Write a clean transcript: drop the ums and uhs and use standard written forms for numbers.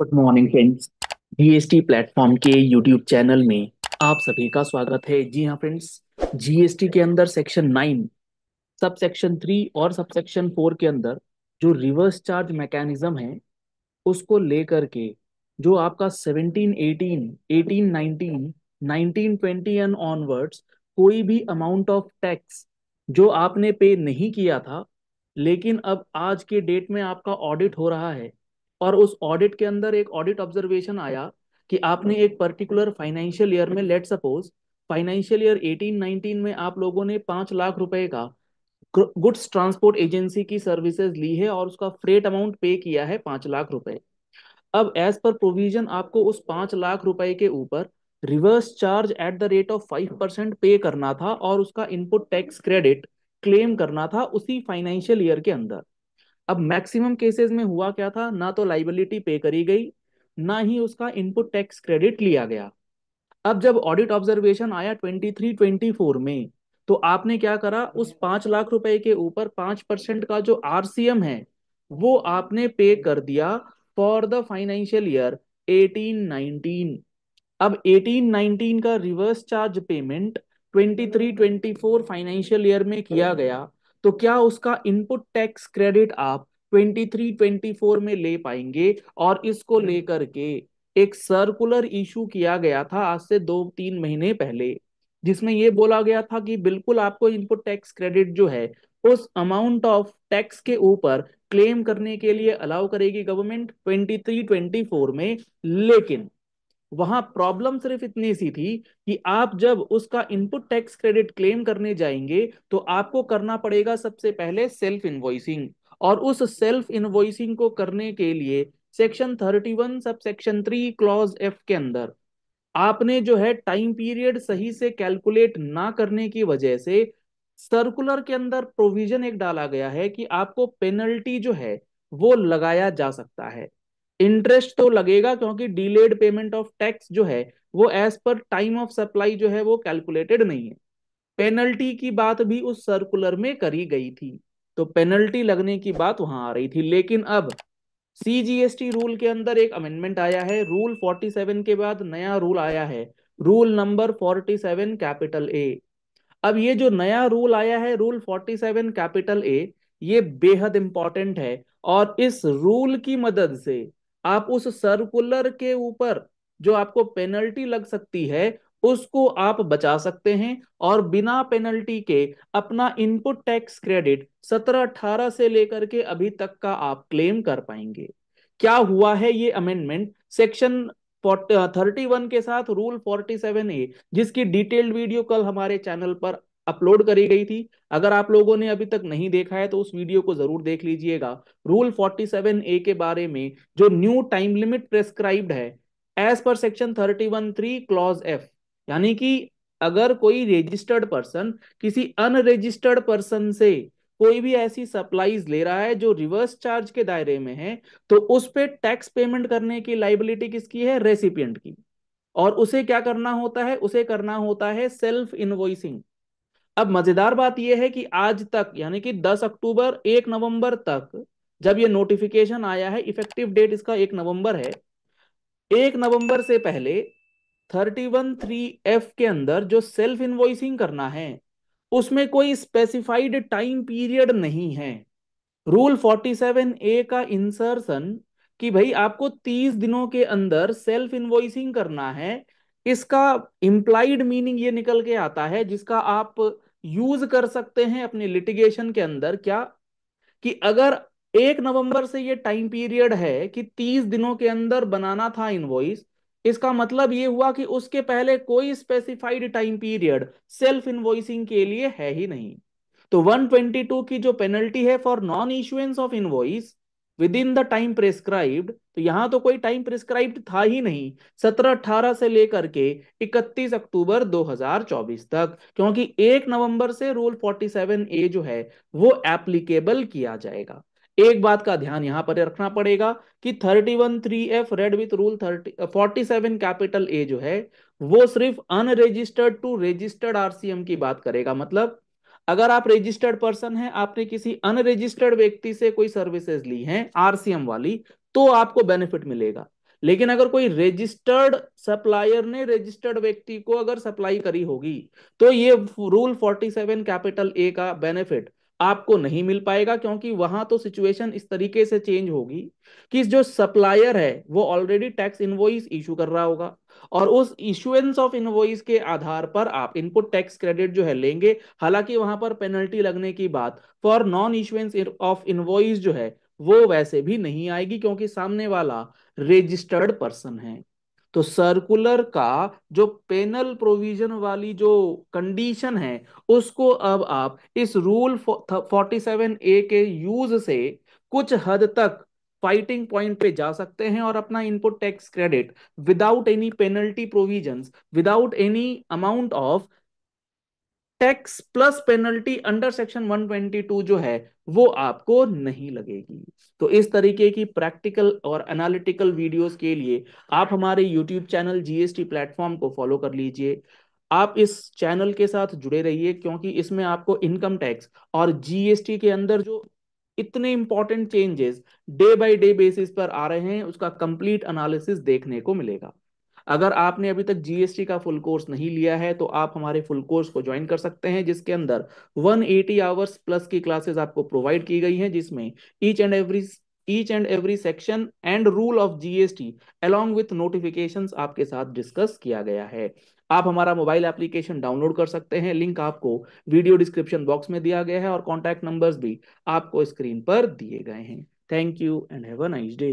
Good morning friends. GST platform के YouTube channel में आप सभी का स्वागत है। जी हाँ फ्रेंड्स, जीएसटी के अंदर सेक्शन 9, सब सेक्शन 3 और सब सेक्शन 4 के अंदर जो रिवर्स चार्ज मैकेनिज्म है उसको लेकर के जो आपका 17, 18, 18, 19, 19, 20 एंड ऑनवर्ड्स कोई भी अमाउंट ऑफ टैक्स जो आपने पे नहीं किया था, लेकिन अब आज के डेट में आपका ऑडिट हो रहा है और उस ऑडिट के अंदर एक ऑडिट ऑब्जर्वेशन आया कि आपने एक पर्टिकुलर फाइनेंशियल ईयर में, लेट सपोज फाइनेंशियल ईयर 18-19 में आप लोगों ने 5 लाख रुपए का गुड्स ट्रांसपोर्ट एजेंसी की सर्विसेज ली है और उसका फ्रेट अमाउंट पे किया है 5 लाख रुपए। अब एज पर प्रोविजन आपको उस 5 लाख रुपए के ऊपर reverse charge at the rate of 5% पे करना था और उसका इनपुट टैक्स क्रेडिट क्लेम करना था उसी फाइनेंशियल ईयर के अंदर। अब मैक्सिमम केसेस में हुआ क्या था, ना तो लाइबिलिटी पे करी गई, ना ही उसका इनपुट टैक्स क्रेडिट लिया गया। अब जब ऑडिट ऑब्जर्वेशन आया 23-24 में, तो आपने क्या करा, उस 5 लाख रुपए के ऊपर 5% का जो आरसीएम है वो आपने पे कर दिया फॉर द फाइनेंशियल ईयर 18-19। अब 18-19 का reverse charge payment 23-24 financial year में किया गया, तो क्या उसका इनपुट टैक्स क्रेडिट आप 23-24 में ले पाएंगे? और इसको लेकर के एक सर्कुलर इशू किया गया था आज से 2-3 महीने पहले, जिसमें यह बोला गया था कि बिल्कुल आपको इनपुट टैक्स क्रेडिट जो है उस अमाउंट ऑफ टैक्स के ऊपर क्लेम करने के लिए अलाउ करेगी गवर्नमेंट 23-24 में। लेकिन वहां प्रॉब्लम सिर्फ इतनी सी थी कि आप जब उसका इनपुट टैक्स क्रेडिट क्लेम करने जाएंगे तो आपको करना पड़ेगा सबसे पहले सेल्फ इनवॉइसिंग। और उस सेल्फ इनवॉइसिंग को करने के लिए section 31 sub section 3 clause F के अंदर आपने जो है टाइम पीरियड सही से कैलकुलेट ना करने की वजह से सर्कुलर के अंदर प्रोविजन एक डाला गया है कि आपको पेनल्टी जो है वो लगाया जा सकता है। इंटरेस्ट तो लगेगा क्योंकि डिलेड पेमेंट ऑफ टैक्स जो है वो as per time of supply जो है वो कैलकुलेटेड नहीं है। पेनल्टी की बात भी उस सर्कुलर में करी गई थी, तो पेनल्टी लगने की बात वहां आ रही थी। लेकिन अब सीजीएसटी रूल के अंदर एक अमेंडमेंट आया है, रूल 47 के बाद नया रूल आया है, रूल नंबर 47 कैपिटल ए। अब ये जो नया रूल आया है, रूल 47 कैपिटल ए, ये बेहद इंपॉर्टेंट है। और इस रूल की मदद से आप उस सर्कुलर के ऊपर जो आपको पेनल्टी लग सकती है उसको आप बचा सकते हैं और बिना पेनल्टी के अपना इनपुट टैक्स क्रेडिट 17-18 से लेकर के अभी तक का आप क्लेम कर पाएंगे। क्या हुआ है ये अमेंडमेंट सेक्शन 31 के साथ रूल 47A, जिसकी डिटेल्ड वीडियो कल हमारे चैनल पर अपलोड करी गई थी। अगर आप लोगों ने अभी तक नहीं देखा है तो उस वीडियो को जरूर देख लीजिएगा। रूल 47A के बारे में जो न्यू टाइम लिमिट प्रेस्क्राइब्ड है as per section 31(3) clause F, यानी कि अगर कोई रजिस्टर्ड पर्सन किसी अनरजिस्टर्ड पर्सन से कोई भी ऐसी सप्लाईज ले रहा है जो रिवर्स चार्ज के दायरे में है, तो उस पे टैक्स पेमेंट करने की लाइबिलिटी किसकी है? रेसिपिएंट की। और उसे क्या करना होता है? उसे करना होता है सेल्फ इनवॉइसिंग। अब मजेदार बात यह है कि आज तक, यानी कि 10 अक्टूबर 1 नवंबर तक जब ये नोटिफिकेशन आया है, इफेक्टिव डेट इसका 1 नवंबर है, 1 नवंबर से पहले 31(3)(f) के अंदर जो सेल्फ इनवॉइसिंग करना है उसमें कोई स्पेसिफाइड टाइम पीरियड नहीं है। रूल 47A का इंसर्शन कि भाई आपको 30 दिनों के अंदर सेल्फ इनवॉइसिंग करना है, इसका इंप्लाइड मीनिंग ये निकल के आता है जिसका आप यूज कर सकते हैं अपने लिटिगेशन के अंदर। क्या कि अगर 1 नवंबर से ये टाइम पीरियड है कि 30 दिनों के अंदर बनाना था इनवॉइस, इसका मतलब ये हुआ कि उसके पहले कोई specified time period self invoicing के लिए है ही नहीं। तो 122 की जो पेनल्टी है for non issuance of invoice with in the time prescribed, तो यहां तो कोई टाइम प्रिस्क्राइब्ड था ही नहीं 17-18 से लेकर के 31 अक्टूबर 2024 तक, क्योंकि 1 नवंबर से रूल 47A जो है वो एप्लीकेबल किया जाएगा। एक बात का ध्यान यहां पर रखना पड़ेगा कि 31(3)(f) red with rule 47 capital A जो है वो सिर्फ अनरजिस्टर्ड टू रजिस्टर्ड आरसीएम की बात करेगा। मतलब अगर आप रजिस्टर्ड पर्सन हैं, आपने किसी अनरजिस्टर्ड व्यक्ति से कोई सर्विसेज ली हैं आरसीएम वाली, तो आपको बेनिफिट मिलेगा। लेकिन अगर कोई रजिस्टर्ड सप्लायर ने रजिस्टर्ड व्यक्ति को अगर सप्लाई करी होगी तो ये रूल 47 कैपिटल ए का बेनिफिट आपको नहीं मिल पाएगा, क्योंकि वहां तो सिचुएशन इस तरीके से चेंज होगी कि जो सप्लायर है वो ऑलरेडी टैक्स इनवॉइस इशू कर रहा होगा, और उस इशुएंस ऑफ इनवॉइस के आधार पर आप इनपुट टैक्स क्रेडिट जो है लेंगे। हालांकि वहां पर पेनल्टी लगने की बात for non issuance of invoice जो है वो वैसे भी नहीं आएगी, क्योंकि सामने वाला रजिस्टर्ड पर्सन है। तो सर्कुलर का जो पेनल प्रोविजन वाली जो कंडीशन है उसको अब आप इस रूल 47 ए के यूज से कुछ हद तक फाइटिंग पॉइंट पे जा सकते हैं और अपना input tax credit without any penalty provisions, without any amount of tax plus penalty under section 122 जो है वो आपको नहीं लगेगी। तो इस तरीके की प्रैक्टिकल और एनालिटिकल वीडियोस के लिए आप हमारे यूट्यूब चैनल जीएसटी प्लेटफॉर्म को फॉलो कर लीजिए। आप इस चैनल के साथ जुड़े रहिए, क्योंकि इसमें आपको इनकम टैक्स और जीएसटी के अंदर जो इतने important changes day by day basis पर आ रहे हैं उसका कंप्लीट एनालिसिस देखने को मिलेगा। अगर आपने अभी तक जीएसटी का फुल कोर्स नहीं लिया है तो आप हमारे फुल कोर्स को ज्वाइन कर सकते हैं, जिसके अंदर 180 आवर्स प्लस की क्लासेस आपको प्रोवाइड की गई हैं, जिसमें each and every section and rule of GST along with notifications आपके साथ डिस्कस किया गया है। आप हमारा मोबाइल एप्लीकेशन डाउनलोड कर सकते हैं, लिंक आपको वीडियो डिस्क्रिप्शन बॉक्स में दिया गया है और कॉन्टैक्ट नंबर्स भी आपको स्क्रीन पर दिए गए हैं। Thank you and have a nice day.